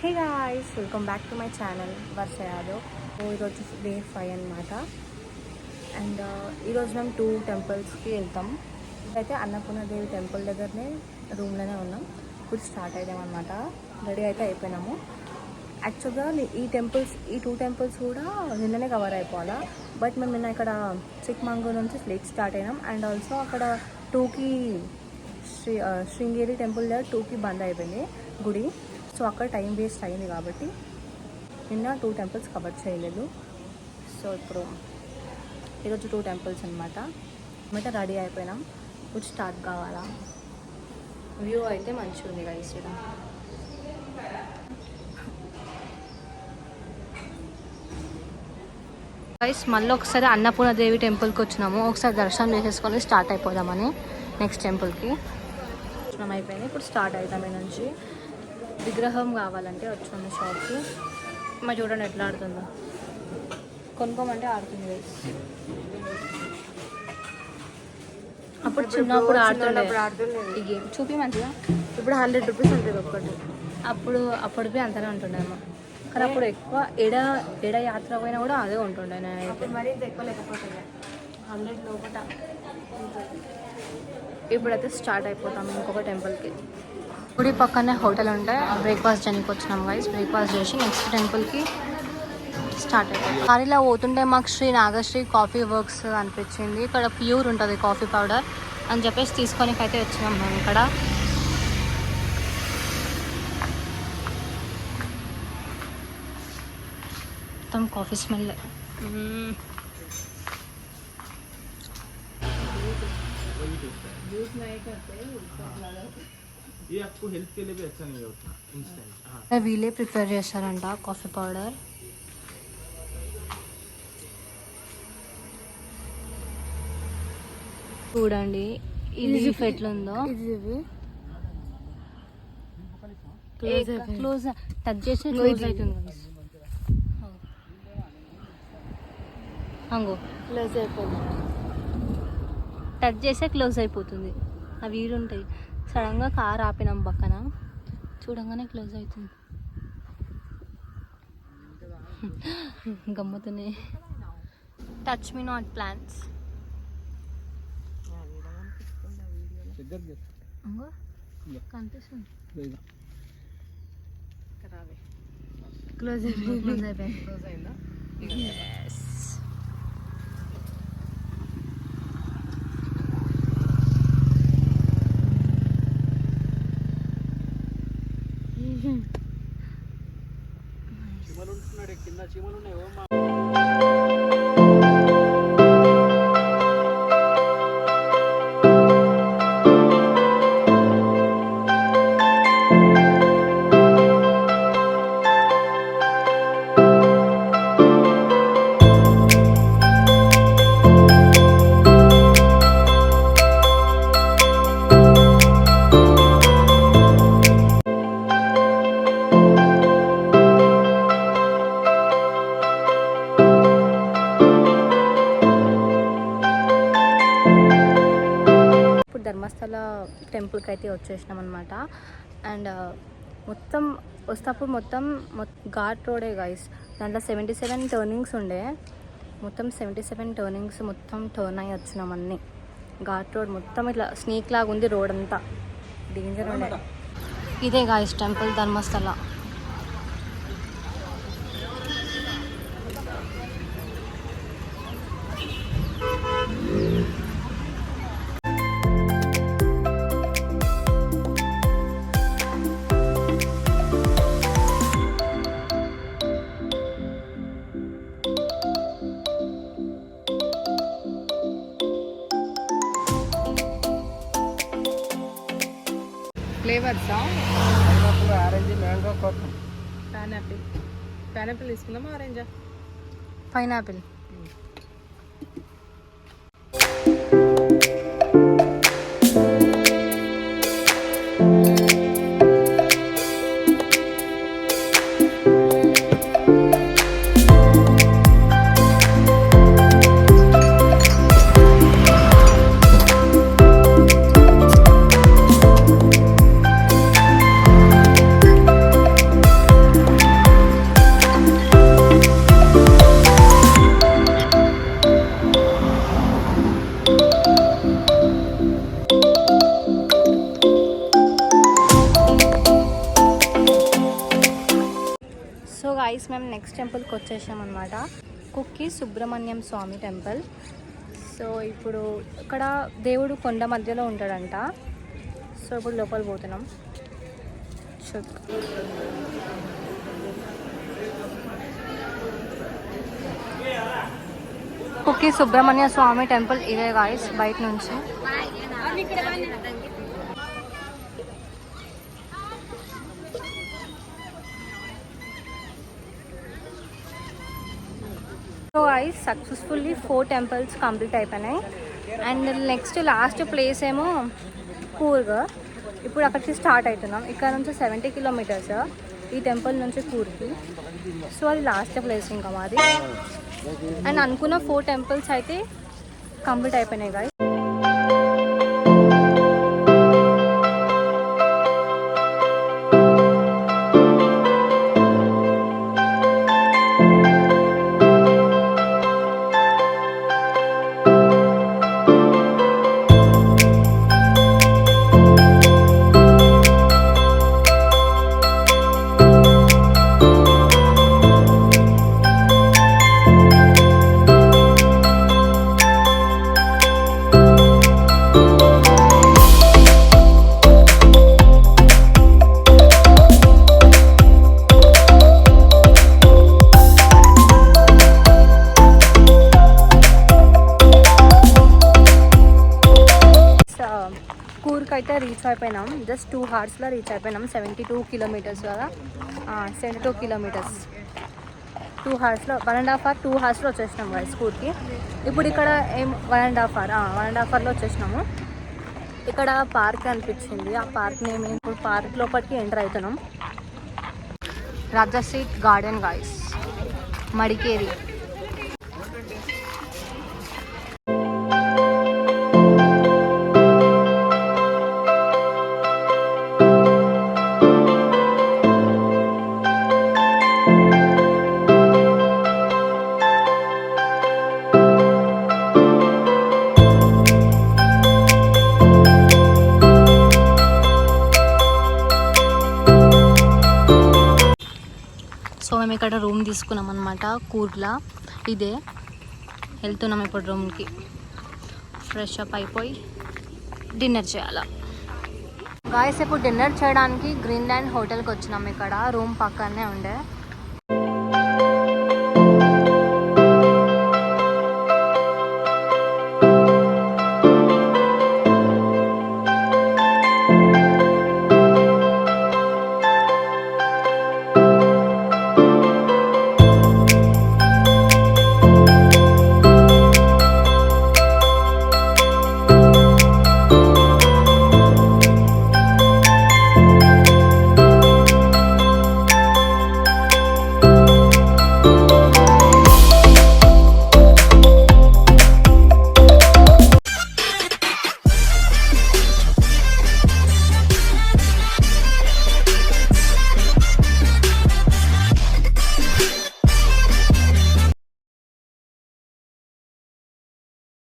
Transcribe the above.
Hey guys, welcome back to my channel Varsha Yadav. ఈరోజు day 5 అనమాట. And ఈరోజు మేము 2 టెంపుల్స్కి వెళ్తాం. అయితే అన్నపూర్ణదేవి టెంపుల్ దగ్గరనే రూమ్లోనే ఉన్నాం. ఇప్పుడు స్టార్ట్ అయ్యామన్నమాట. రెడీ అయితే అయిపోయినాము. యాక్చువల్గా ఈ 2 టెంపుల్స్ కూడా నిన్ననే కవర్ అయిపోవాలా. బట్ మేము నిన్న ఇక్కడ చిక్మంగళూరు నుంచి లేక్ స్టార్ట్ అయినాం. అండ్ ఆల్సో అక్కడ 2కి శృంగేరి టెంపుల్ దగ్గర 2కి బంద్ అయిపోయింది గుడి. సో అక్కడ టైం వేస్ట్ అయింది కాబట్టి నిన్న 2 టెంపుల్స్ కవర్ చేయలేదు. సో ఇప్పుడు ఈరోజు 2 టెంపుల్స్ అనమాట. మేమైతే రెడీ అయిపోయినాం. ఇప్పుడు స్టార్ట్ కావాలా. వ్యూ అయితే మంచిగా ఉంది గైస్. గైస్ మళ్ళీ ఒకసారి అన్నపూర్ణదేవి టెంపుల్కి వచ్చినాము. ఒకసారి దర్శనం చేసేసుకొని స్టార్ట్ అయిపోదామని నెక్స్ట్ టెంపుల్కి దర్శనం అయిపోయింది. ఇప్పుడు స్టార్ట్ అవుతాం ఈ నుంచి. విగ్రహం కావాలంటే వచ్చాము షాప్కి. మా చూడండి ఎట్లా ఆడుతుందో. కొనుక్కోమంటే ఆడుతుంది గైస్. అప్పుడు చిన్నప్పుడు ఆడుతుండే ఈ గేమ్. చూపి మంచిగా. ఇప్పుడు 100 రూపీస్ ఉంటుంది ఒక్కటి. అప్పుడుపై అంతనే ఉంటుండేమో. కానీ అప్పుడు ఎక్కువ ఎడ యాత్ర పోయినా కూడా అదే ఉంటుండే. నేనైతే మరీ ఎక్కువ లేకపోతుండే 100 లోపల. ఇప్పుడైతే స్టార్ట్ అయిపోతాం ఇంకొక టెంపుల్కి. గుడి పక్కనే హోటల్ ఉంటే బ్రేక్ఫాస్ట్ చేయడానికి వచ్చినాం గైస్. బ్రేక్ఫాస్ట్ చేసి నెక్స్ట్ టెంపుల్కి స్టార్ట్ అయిపోతాం. దారిలో పోతుంటే మాకు శ్రీ నాగశ్రీ కాఫీ వర్క్స్ అనిపించింది. ఇక్కడ ప్యూర్ ఉంటుంది కాఫీ పౌడర్ అని చెప్పేసి తీసుకోనికి అయితే వచ్చినాం మేము. ఇక్కడ మొత్తం కాఫీ స్మెల్. ये आपको हेल्थ के लिए भी अच्छा नहीं होता इंस्टेंट. వీళ్ళే ప్రిపేర్ చేస్తారంట కాఫీ పౌడర్. చూడండి ఈ లీఫ్ ఎట్లుందో. క్లోజ్ టచ్ చేస్తే క్లోజ్ అవుతుంది. అంగో క్లోజ్ అయిపోతుంది. టచ్ చేస్తే క్లోజ్ అయిపోతుంది. అవి వీరుంటాయి. సడన్గా కార్ ఆపినాం పక్కన, చూడంగానే క్లోజ్ అవుతుంది. గమ్మతున్నాయి. Touch me not plants. కనిపిస్తుంది. క్లోజ్ అయిపోయిందా? కింద చీమలు ఉన్నాయో. ధర్మస్థల టెంపుల్కి అయితే వచ్చేసినాం అనమాట. అండ్ మొత్తం వస్తేప్పుడు ఘాట్ రోడే గైస్. దాంట్లో 77 టర్నింగ్స్ ఉండే. మొత్తం 77 టర్నింగ్స్ మొత్తం టర్న్ అయ్యి వచ్చినాం అన్నీ. ఘాట్ రోడ్ మొత్తం ఇట్లా స్నేక్ లాగా ఉంది రోడ్ అంతా. డేంజర్ ఉండే. ఇదే guys temple Dharmasthala. Flavours orange, mango, kokum. Pineapple తీసుకుందామా ఆరెంజా? పైనాపిల్. గైస్ మేము నెక్స్ట్ టెంపుల్కి వచ్చేసాం అనమాట. కుక్కి సుబ్రహ్మణ్యం స్వామి టెంపుల్. సో ఇప్పుడు ఇక్కడ దేవుడు కొండ మధ్యలో ఉంటాడంట. సో ఇప్పుడు లోపల పోతున్నాం. కుక్కి సుబ్రహ్మణ్య స్వామి టెంపుల్ ఇదే గాయస్ బయట నుంచి. So guys successfully 4 temples complete అయిపోయినాయి. అండ్ నెక్స్ట్ లాస్ట్ ప్లేస్ ఏమో కూర్గ్. ఇప్పుడు అక్కడికి స్టార్ట్ అవుతున్నాం. ఇక్కడ నుంచి 70 కిలోమీటర్స్ ఈ టెంపుల్ నుంచి కూర్గ్కి. సో అది లాస్ట్ ప్లేస్ ఇంకా మాది. అండ్ అనుకున్న 4 టెంపుల్స్ అయితే కంప్లీట్ అయిపోయినాయి గాయస్. కూర్గ్ అయితే రీచ్ అయిపోయినాం. జస్ట్ 2 hours రీచ్ అయిపోయినాం. 72 కిలోమీటర్స్ కదా, 72 కిలోమీటర్స్ 2 hours 1.5 hour 2 hours వచ్చేసినాం కదా కూర్గ్కి. ఇప్పుడు ఇక్కడ 1.5 hour వచ్చేసినాము. ఇక్కడ పార్క్ అనిపించింది. ఆ పార్క్ని మేము ఇప్పుడు పార్క్ లోపలికి ఎంటర్ అవుతున్నాం. రాజసీట్ గార్డెన్ గాయస్, మడికేరి. సో మేము ఇక్కడ రూమ్ తీసుకున్నాం అనమాట కూర్గ్లా. ఇదే వెళ్తున్నాం ఇప్పుడు రూమ్కి. ఫ్రెష్ అప్ అయిపోయి డిన్నర్ చేయాలా గాయస్. ఇప్పుడు డిన్నర్ చేయడానికి గ్రీన్ ల్యాండ్ హోటల్కి వచ్చినాం. ఇక్కడ రూమ్ పక్కనే ఉండే.